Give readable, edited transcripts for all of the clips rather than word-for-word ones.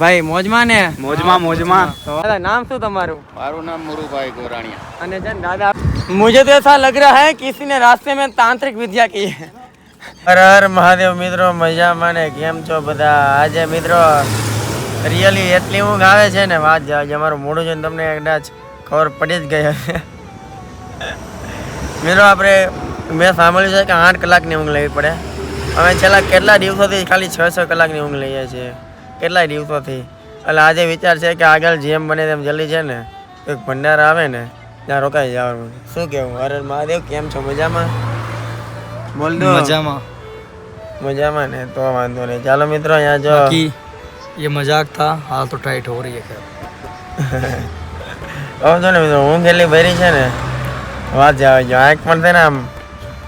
भाई मौजमा ने मौजमा तो नाम શું તમારું? મારું નામ મુરુભાઈ ગોરાણીયા. અને જન દાદા मुझे तो ऐसा लग रहा है किसी ने रास्ते में तांत्रिक विद्या की है. हर हर મહાદેવ મિત્રો, મજામાં ને કેમ છો બધા? આજે મિત્રો રિયલી એટલી ઊંઘ આવે છે ને વાત જ અમારું મોઢું જોઈને તમને કદાચ ખબર પડી જ ગઈ હશે. મિત્રો આપણે મેં સાંભળ્યું છે કે 8 કલાકની ઊંઘ લેવી પડે. અમે છેલ્લા કેટલા દિવસોથી ખાલી 6 કલાકની ઊંઘ લઈએ છીએ, કેટલાય દિવસોથી. એટલે આજે વિચાર છે કે આગળ જેમ બને તેમ જલ્દી છે ને એક ભંડાર આવે ને ત્યાં રોકાઈ જવાનું. શું કેવું? હર હર મહાદેવ, કેમ છો? મજામાં? બોલ દો. મજામાં ને તો વાંધો નહીં. ચાલો મિત્રો यहाँ जो ये मजाक था, हाल तो टाइट हो रही है खैर. હવે જો ને મિત્રો ઊંઘ એટલી ભરી છે ને વાત જ આવે. આંખ પણ છે ને આમ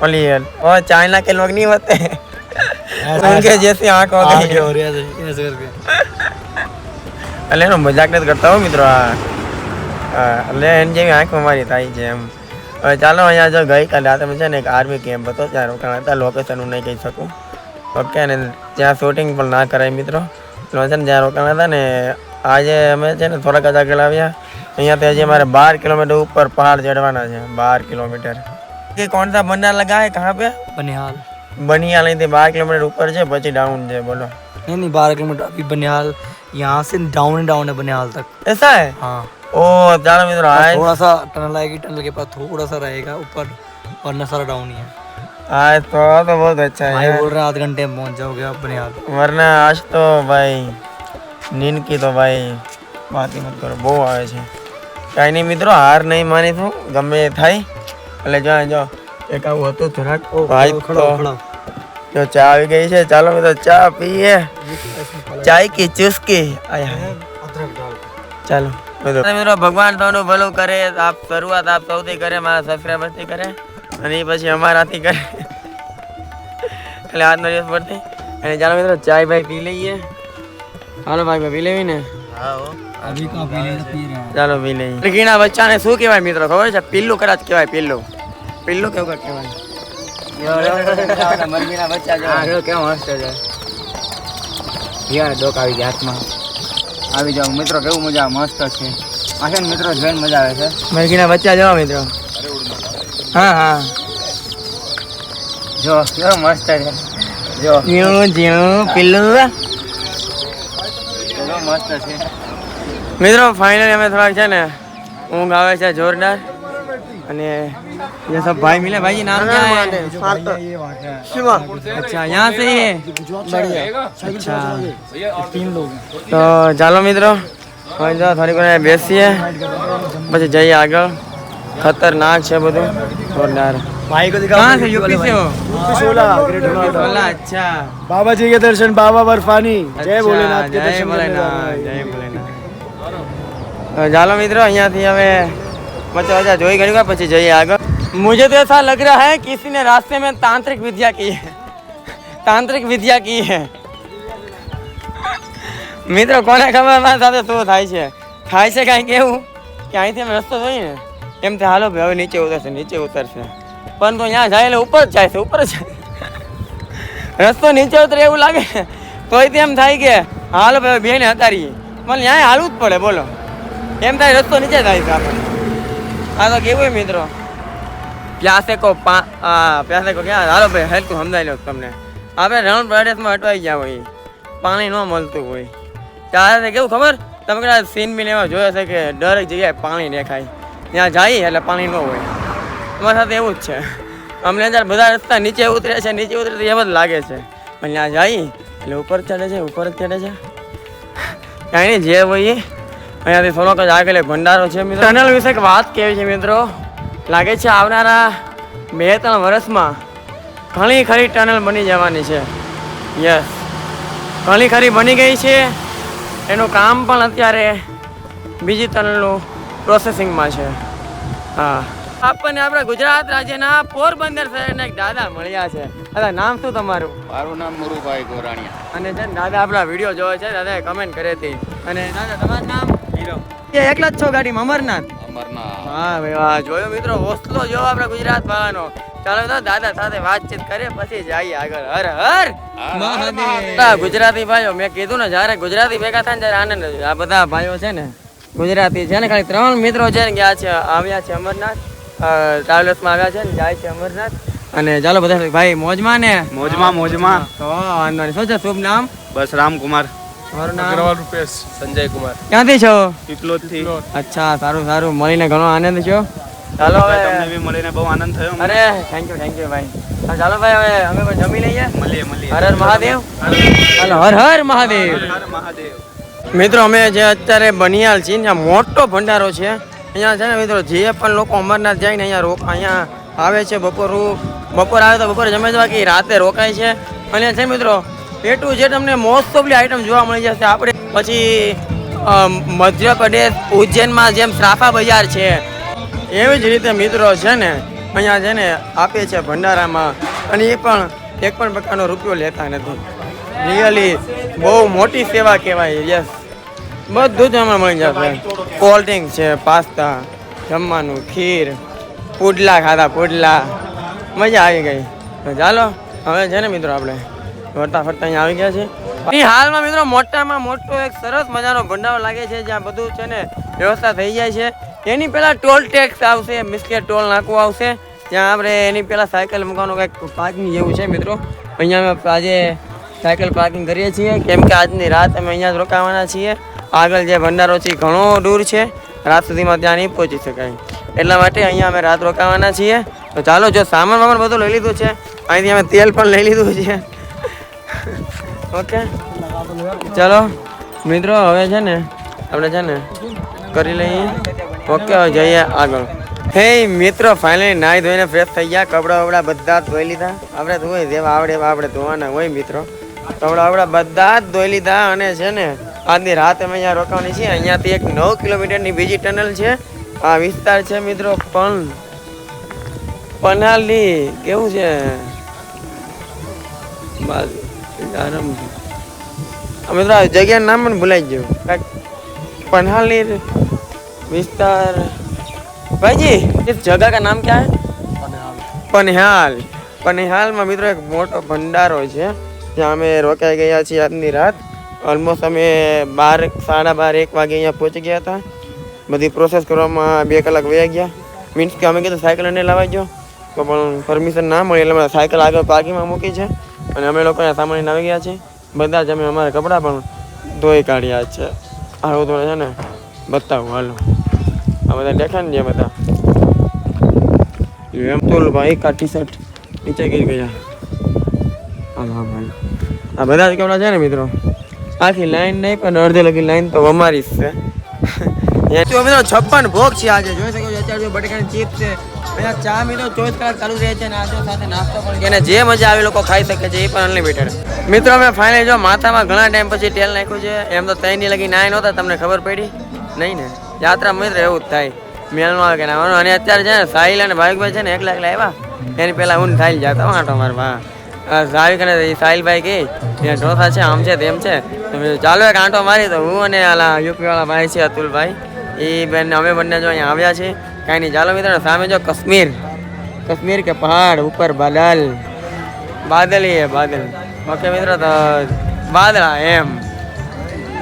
ઓલી ઓ ચાइना के लोग नहीं होते उनके जैसी आंख हो गई हो रही है ऐसे करके. એટલે એનો મજાક નથી કરતા હો મિત્રો. એટલે એની જેવી આંખ અમારી થાય છે એમ. હવે ચાલો અહીંયા જો ગઈકાલે રાતે છે ને એક આર્મી કેમ્પ હતો, ત્યાં રોકાણ હતા. લોકેશન હું નહીં કહી શકું, ઓકે ને. ત્યાં શૂટિંગ પણ ના કરાય મિત્રો. એટલે છે ને જ્યાં રોકાણ હતા ને આજે અમે છે ને થોડાક જ આગળ આવ્યા. અહીંયાથી હજી અમારે 12 કિલોમીટર ઉપર પહાડ ચડવાના છે. 12 કિલોમીટર કે कौन सा भंडार लगा है? कहाँ पे? बनिहाल. बनिहाल नहीं थे, 12 किलोमीटर ऊपर है, પછી डाउन है. बोलो. नहीं 12 किलोमीटर अभी बनिहाल, यहाँ से डाउन है बनिहाल तक. ऐसा है? हाँ. ओ चलो मित्रों आए थोड़ा सा टनल आएगी, टनल के पास थोड़ा सा रहेगा ऊपर, वरना सारा डाउन ही है. आज तो बहुत अच्छा भाई है. बोल रहे हैं आधे घंटे में पहुँच जाओगे आप बनिहाल. वरना आज तो भाई नींद की तो भाई बात ही मत करो, બહુ આવે છે. કાંઈ નહીં મિત્રો, હાર નહીં માનીશું ગમે એ થાય. એટલે જો એક આવું હતું જરાક ભાઈ તો જો ચા આવી ગઈ છે. ચાલો મિત્રો ચા પીએ, ચાય की चुस्की. ચાલો મિત્રો, ભગવાન તમને ભલું કરે. આપ શરૂઆત આપ સૌથી કરે, મારા સબસ્ક્રાઈબરથી કરે અને એ પછી અમારાથી કરે. એટલે આજનો દિવસ પડતી. અને ચાલો મિત્રો ચાય ભાઈ પી લઈએ. હાલો ભાઈ પી લેવી ને? अभी कहाँ पी रहे हैं? ચાલો પી લઈએ. લડકીના બચ્ચાને શું કહેવાય મિત્રો ખબર છે? પિલ્લું કદાચ કહેવાય. પિલ્લું કેવું કહેવાય? મરઘીના બચ્ચા જો કેવો મસ્ત છે. યાર ડોક આવી ગયા હાથમાં. આવી જાવ મિત્રો, કેવું મજા મસ્ત છે. આ છે ને મિત્રો જોઈને મજા આવે છે. મરઘીના બચ્ચા જોવા મિત્રો. હા જો કેવો મસ્ત છે. જો જીણું પિલ્લું કેવો મસ્ત છે મિત્રો. ફાઇનલી અમે થોડાક છે ને ઊંઘ આવે છે જોરદાર. અને ये सब भाई मिले. भाई नाम क्या है? शिवा. अच्छा यहाँ से ही है? बढ़िया. अच्छा 3 लोग. तो ચાલો મિત્રો હવે જો થોડીક વાર બેસીએ પછી જઈએ આગળ. ખતરનાક છે બધું, જોરદાર. भाई को दिखा. कहाँ से? यूपी से हो? सोला. अच्छा. बाबा जी के दर्शन, बाबा बर्फानी. जय भोलेनाथ के जय दर्शन. भोलेनाथ, जय भोलेनाथ. ચાલો મિત્રો અહીંયાથી હવે મચા જોઈ ગયું પછી જઈએ આગળ. मुझे तो ऐसा लग रहा है किसी ने रास्ते में तांत्रिक विद्या की है. तांत्रिक विद्या की है મિત્રો. કોને ખબર મારા સાથે શું થાય છે? કાંઈક એવું કે અહીંથી અમે રસ્તો જોઈએ ને એમ તે હાલો ભાઈ હવે નીચે ઉતરશે. પરંતુ અહીંયા જાય એટલે ઉપર જ જાય છે, ઉપર જ રસ્તો નીચે ઉતરે એવું લાગે તોય તેમ થાય કે હાલો ભાઈ બેને હતારીએ. મને ત્યાં હાલવું જ પડે. બોલો એમ થાય રસ્તો નીચે થાય છે આપણે. આ તો કેવું મિત્રો, પ્યાસે કો ક્યાં હાલો ભાઈ હેલ્થું સમજાવી લો તમને. આપણે રણ પ્રદેશમાં અટવાઈ ગયા હોય, પાણી ન મળતું હોય ત્યારે કેવું ખબર? તમે કદાચ સીન બી એવા જોયો છે કે દરેક જગ્યાએ પાણી દેખાય. ત્યાં જઈએ એટલે પાણી ન હોય. તમારી સાથે એવું જ છે. અમને જ્યારે બધા રસ્તા નીચે ઉતરે છે એમ જ લાગે છે, પણ ત્યાં જઈએ એટલે ઉપર જ ચડે છે. કાંઈ નહીં, જે હોય અહીંયાથી થોડોક જ આગળ ભંડારો છે મિત્રો. ટનલ વિશે એક વાત કેવી છે મિત્રો, લાગે છે આવનારા 2-3 વર્ષમાં ઘણી ખરી ટનલ બની જવાની છે. યસ, ઘણી ખરી બની ગઈ છે. એનું કામ પણ અત્યારે બીજી ટનલનું પ્રોસેસિંગમાં છે. હા, આપણને આપણા ગુજરાત રાજ્યના પોરબંદર શહેરના એક દાદા મળ્યા છે. દાદા નામ શું તમારું? મારું નામ મુરુભાઈ ગોરાણીયા. અને છે દાદા આપણા વિડીયો જોવે છે, દાદાએ કમેન્ટ કરી હતી. અને દાદા તમારું નામ? હીરો. એ એકલા જ છો ગાડીમાં? અમરનાથ. અમરનાથ. હા ભાઈ વાહ, જોયો મિત્રો ઓસ્લો જો આપણા ગુજરાત વાળાનો ચાલો તો દાદા સાથે વાતચીત કરીએ પછી જઈએ આગળ. હર હર મહાદેવ. ગુજરાતી ભાઈઓ મેં કીધું ને જ્યારે ગુજરાતી ભેગા થાય ને ત્યારે આનંદ. આ બધા ભાઈઓ છે ને ગુજરાતી છે ને, ખાલી 3 મિત્રો છે ને ગયા છે, આવ્યા છે અમરનાથ ટ્રાવેલર્સમાં આવ્યા છે ને, જાય છે અમરનાથ. અને ચાલો બધા ભાઈ મોજમાં ને મોજમાં તો વાંધો નહીં. શું છે શુભ નામ? બસ રામકુમાર મારું નામ અગ્રવાલ રૂપેશ. સંજય કુમાર. ક્યાંથી છો? પીપલોદથી. અચ્છા, સારું સારું, મળીને ઘણો આનંદ થયો. ચાલો હવે તમને બી મળીને બહુ આનંદ થયો. અરે થેન્ક યુ ભાઈ. હા, ચાલો ભાઈ હવે અમે પણ જમી લઈએ. મળીએ હર હર મહાદેવ. ચાલો હર હર મહાદેવ. મહાદેવ. મિત્રો અમે જે અત્યારે બનિયાલ છીએ ત્યાં મોટો ભંડારો છે. અહીંયા છે ને મિત્રો જે પણ લોકો અમરનાથ જાય ને અહીંયા આવે છે. બપોર આવે તો બપોરે જમે જવા કે રાતે રોકાય છે. અને છે મિત્રો એટલું જે તમને મોસ્ટ ઓફલી આઈટમ જોવા મળી જશે. આપણે પછી મધ્યપ્રદેશ ઉજ્જૈનમાં જેમ શ્રાફા બજાર છે એવી જ રીતે મિત્રો છે ને અહીંયા છે ને આપે છે ભંડારામાં. અને એ પણ એક પણ પ્રકારનો રૂપિયો લેતા નથી. રિયલી બહુ મોટી સેવા કહેવાય. યસ, બધું જ હમણાં મળી જશે. કોલ્ડ ડ્રિંક છે, પાસ્તા, જમવાનું, ખીર, પુડલા ખાધા, પુડલા, મજા આવી ગઈ. તો ચાલો હવે છે ને મિત્રો આપણે ફરતા અહીંયા આવી ગયા છે. હાલમાં મિત્રો મોટામાં મોટો એક સરસ મજાનો ભંડારો લાગે છે જ્યાં બધું છે ને વ્યવસ્થા થઈ જાય છે. એની પહેલાં ટોલ ટેક્સ આવશે, મિસ્કે ટોલ નાખવું આવશે. ત્યાં આપણે એની પહેલાં સાયકલ મૂકવાનું કંઈક પાર્કિંગ જેવું છે મિત્રો. અહીંયા અમે આજે સાયકલ પાર્કિંગ કરીએ છીએ કેમ કે આજની રાત અમે અહીંયા જ રોકાવાના છીએ. આગળ જે ભંડારો છે ઘણો દૂર છે, રાત સુધીમાં ત્યાં નહીં પહોંચી શકાય. એટલા માટે અહીંયા અમે રાત રોકાવાના છીએ. તો ચાલો, જો સામાન બધું લઈ લીધું છે, અહીંથી અમે તેલ પણ લઈ લીધું છે. ઓકે ચાલો મિત્રો હવે છે ને આપણે છે ને કરી લઈએ. ઓકે હવે જઈએ આગળ. હે મિત્રો ફાઇનલી નાહી ધોઈને ફ્રેશ થઈ ગયા. કપડા બધા જ ધોઈ લીધા. આપણે ધોઈ જેવા આવડે એવા આપણે ધોવાના હોય મિત્રો. કપડા બધા જ ધોઈ લીધા. અને છે ને આજની રાત અમે અહીંયા રોકાવાની છીએ. અહીંયાથી એક 9 કિલોમીટરની બીજી ટનલ છે. આ વિસ્તાર છે મિત્રો પન્હાલી. કેવું છે મિત્રો આ જગ્યાનું નામ પણ ભૂલાઈ ગયું. पनहाली विस्तार भाई जी इस जगह का नाम क्या है? पनहाल. पनहाल में मित्रों एक मोटो भंडारो है ज्यां अमे रोकाई गया छे आजनी रात. ऑलमोस्ट अमे 12 साढ़ा 12 1 वागे अहींया पहुंची गया था. बधी प्रोसेस करवामां 2 कलाक वया गया. मीन्स के अमे कीधुं सायकल ने लावी जो तो पण परमिशन ना मळी એટલે सायकल आगे पार्किंग में मूकी छे અને અમે લોકો સામાન લઈને આવી ગયા છે. બધા જ અમે અમારા કપડાં પણ ધોઈ કાઢ્યા છે. આવું તો છે ને બતાવું હાલો. આ બધા દેખાય ને જે બધા એમ તો ભાઈ કા ટી શર્ટ નીચે ગઈ ગયા. હા ભાઈ આ બધા જ કપડાં છે ને મિત્રો આખી લાઈન નહીં પણ અડધે લગી લાઈન તો અમારી જ છે. તો મિત્રો 56 ભોગ છે આજે. જોઈ શકો છો અત્યારે બટેકાની ચીપ છે. અહીંયા ચા મિત્રો 24 કલાક ચાલુ રહે છે અને આજે સાથે નાસ્તો પણ જેને જે મજા આવે લોકો ખાઈ શકે છે. એ પણ અનલિમિટેડ. મિત્રો અમે ફાઇનલી જો માથામાં ઘણા ટાઈમ પછી તેલ નાખ્યું છે. એમ તો 3 ની લગી નાય નહોતા. તમને ખબર પડી નહીં ને? યાત્રા મિત્ર એવું જ થાય, મેળમાં આવે કે ના. અને અત્યારે છે ને સાહિલ અને ભાવિકભાઈ છે ને એકલા આવ્યા. એની પહેલાં હું સાહિલ જતા વાંટો મારવા. ભાવિક અને સાહિલભાઈ કહે ત્યાં ઢોસા છે આમ છે તેમ છે. ચાલો એક આંટો મારી. તો હું અને આલા યુપીવાળા ભાઈ છે અતુલભાઈ એ બેન અમે બંને જો અહીંયા આવ્યા છે. કાંઈ નહીં ચાલો મિત્રો સામે જો કશ્મીર કે પહાડ ઉપર બાદલ ही है बादल. ओके मित्रों तो बादला एम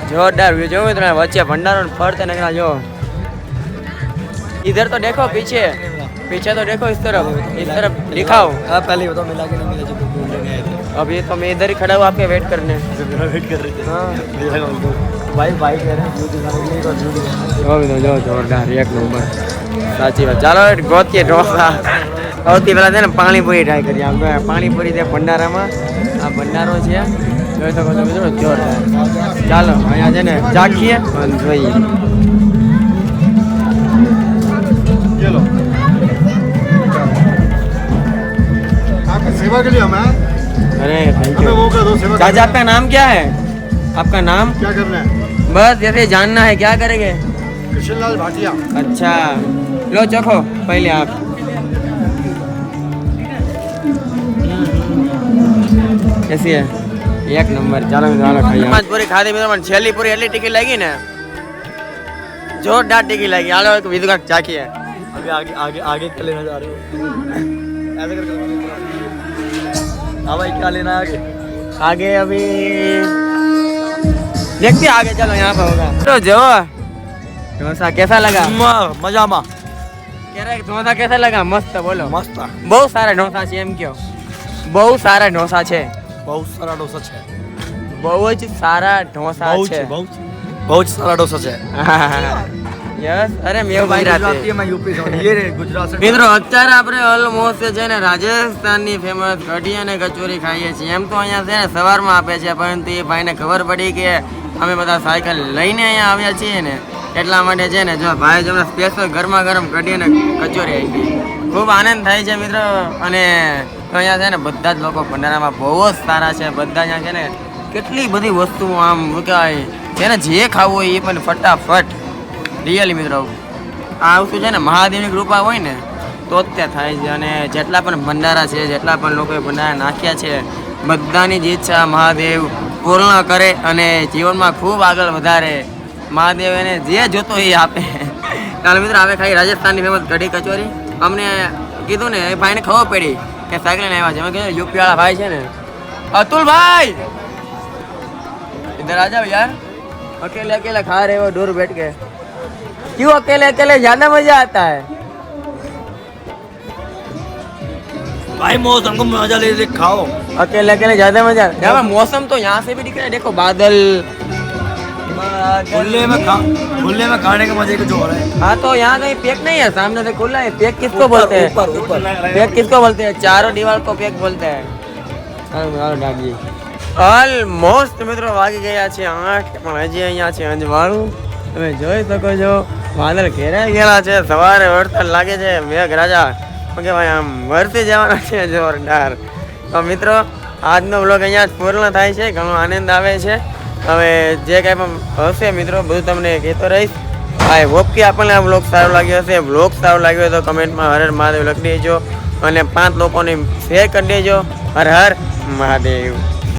जोरदार व्यू. जो मित्रों वच्चे भंडारो फरते निकला जो. इधर तो देखो पीछे तो देखो इस तरफ दिखाओ. हाँ पहले बताओ मिला के नहीं मिला जो लेने आए थे. अभी तो मैं इधर ही खड़ा हूँ आपके वेट करने. वेट कर रहे थे. हाँ भाई बाइक ले रहे हैं जो जोरदार एक नंबर साची बात. ચાલો ગોતીએ ઢોસા. સૌથી પહેલાં છે ને પાણીપુરી ટ્રાય કરીએ. આપણે પાણીપુરી છે ભંડારામાં. આ ભંડારો છે જોઈ શકો છો મિત્રો જોરદાર. ચાલો અહીંયા છે ને ચાખીએ અને જોઈએ. चलो आपकी सेवा के लिए हम हैं. अरे थैंक हमें यू. वो कर दो सेवा. चाचा आपका नाम क्या है? आपका नाम? क्या करना है? बस जैसे जानना है. क्या करेंगे? कृष्णलाल भाटिया. अच्छा लो चखो पहले आप. कैसी है? एक नंबर. ચાલો ચાલો ખાઈએ. પાંચ પૂરી ખાધી મિત્રો પણ છેલ્લી પૂરી એટલી ટીકી લાગી ને જોરદાર ટીકી લાગી. હાલો એક વિધુ કાક ચાખીએ. अभी आगे आगे आगे चले जा रहे हो. ऐसे करके हाँ भाई क्या लेना है आगे आगे अभी देखते हैं आगे, चलो यहाँ पे होगा। तो जो डोसा कैसा लगा? मजा में कह रहे डोसा कैसा लगा? मस्त बोलो। मस्त બહુ સારા ઢોસા છે એમ કયો? બહુ સારા ઢોસા છે, बहुत सारा डोसा है બહુ જ સારા ઢોસા છે। बहुत सारा डोसा है યસ, અરે મેં ગુજરાતી मैं यूपी से हूँ। ये रे गुजरात से મિત્રો અત્યારે આપણે ઓલમોસ્ટ છે ને રાજસ્થાનની ફેમસ કઢી અને કચોરી ખાઈએ છીએ। એમ તો અહીંયા છે ને સવારમાં આપે છે, પરંતુ એ ભાઈને ખબર પડી કે અમે બધા સાયકલ લઈને અહીંયા આવ્યા છીએ ને, એટલા માટે છે ને જો ભાઈ જમને સ્પેશિયલ ગરમા ગરમ કઢી અને કચોરી આપી। ખૂબ આનંદ થાય છે મિત્રો। અને અહીંયા છે ને બધા જ લોકો ભંડારામાં બહુ જ સારા છે। બધા અહીંયા છે ને કેટલી બધી વસ્તુઓ આમ મુકાય, જેને જે ખાવું હોય એ પણ ફટાફટ રિયલી મિત્રો આ વસ્તુ છે ને મહાદેવની કૃપા હોય ને તો જ ત્યાં થાય છે। અને જેટલા પણ ભંડારા છે, જેટલા પણ લોકોએ ભંડારા નાખ્યા છે, બધાની જ ઈચ્છા મહાદેવ પૂર્ણ કરે અને જીવનમાં ખૂબ આગળ વધારે। મહાદેવ એને જે જોતો એ આપે। ચાલો મિત્રો હવે ખાઈ રાજસ્થાનની ફેમસ કઢી કચોરી। અમને કીધું ને એ ભાઈને ખબર પડી કે સાયકલ લઈને આવ્યા છે। અમે કીધું યુપી વાળા ભાઈ છે ને, अतुल भाई इधर आ जाओ यार, अकेले अकेले खा रहे हो दूर बैठ के, क्यों अकेले अकेले ज्यादा मजा आता है? भाई मौसम को मजा ले खाओ। अकेले अकेले ज्यादा मजा आता है। मौसम तो यहाँ से भी दिख रहा है, देखो बादल खुले में खाने के मजे कुछ और है। हाँ तो यहाँ कहीं पैक नहीं है, सामने से खुला है। पैक किसको बोलते हैं? पैक किसको बोलते हैं? चारों दीवार को पैक बोलते हैं। ઓલમોસ્ટ મિત્રો વાગી ગયા છે 8, પણ હજી અહીંયા છે અંજવાળું। તમે જોઈ શકો છો વાદળ ઘેરાઈ ગયેલા છે, સવારે વરસાદ લાગે છે, મેઘ રાજા શું કહેવાય આમ વરસી જવાનો છે જોરદાર। તો મિત્રો આજનો બ્લોગ અહીંયા જ પૂર્ણ થાય છે, ઘણો આનંદ આવે છે। હવે જે કાંઈ પણ હશે મિત્રો બધું તમને કહેતો રહીશ। આઈ હોપ કે આપણને આ બ્લોગ સારો લાગ્યો હશે। બ્લોગ સારો લાગ્યો હોય તો કમેન્ટમાં હર હર મહાદેવ લખી દેજો અને 5 લોકોને શેર કરી દેજો। હર હર મહાદેવ।